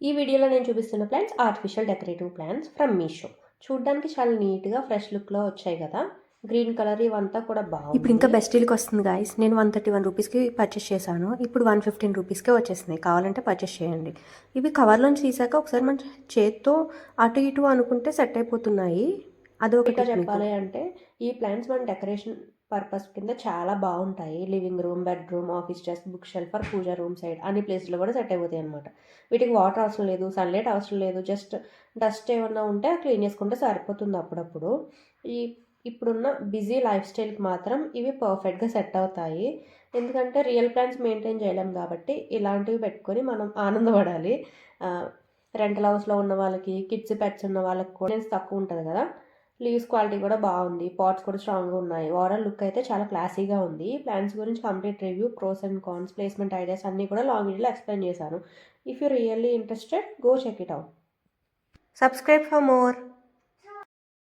ఈ వీడియోలో నేను చూపిస్తున్న plants artificial decorative plants from Meesho. చూడ్డానికి చాలా నీట్‌గా ఫ్రెష్ లుక్‌లో వచ్చాయి కదా! గ్రీన్ కలర్ ఇవంతా కూడా బాగుంది. ఇప్పుడు ఇంకా బెస్ట్ డీల్కి వస్తుంది గాయస్. నేను 131 రూపీస్కి పర్చేస్ చేశాను. ఇప్పుడు 115 రూపీస్కే వచ్చేసినాయి. కావాలంటే పర్చేస్ చేయండి. ఇవి కవర్లోంచి తీసాక ఒకసారి మన చేత్తో అటు ఇటు అనుకుంటే సెట్ అయిపోతున్నాయి. అది ఒక ఇంకా టిప్ మీకు. చెప్పాలి అంటే ఈ ప్లాంట్స్ మన డెకరేషన్ పర్పస్ కింద చాలా బాగుంటాయి. Living room, bedroom, office desk, book shelf for puja room side అన్ని ప్లేస్లో కూడా సెట్ అయిపోతాయి అనమాట. వీటికి వాటర్ అవసరం లేదు, సన్లైట్ అవసరం లేదు. జస్ట్ డస్ట్ ఏమన్నా ఉంటే క్లీన్ చేసుకుంటే సరిపోతుంది అప్పుడప్పుడు. ఈ ఇప్పుడున్న బిజీ లైఫ్ స్టైల్కి మాత్రం ఇవి పర్ఫెక్ట్గా సెట్ అవుతాయి. ఎందుకంటే రియల్ ప్లాంట్స్ మెయింటైన్ చేయలేం కాబట్టి ఇలాంటివి పెట్టుకొని మనం ఆనందపడాలి. రెంటల్ హౌస్లో ఉన్న వాళ్ళకి, కిడ్స్ పెట్స్ ఉన్న వాళ్ళకి కూడా తక్కువ ఉంటుంది కదా. లీవ్స్ క్వాలిటీ కూడా బాగుంది, పాట్స్ కూడా స్ట్రాంగ్గా ఉన్నాయి. ఓవరాల్ లుక్ అయితే చాలా క్లాసీగా ఉంది. ప్లాన్స్ గురించి complete review, pros and cons, placement ideas అన్నీ కూడా లాంగ్ వీడియోలో ఎక్స్ప్లెయిన్ చేశాను. If you really interested, go check it out. Subscribe for more.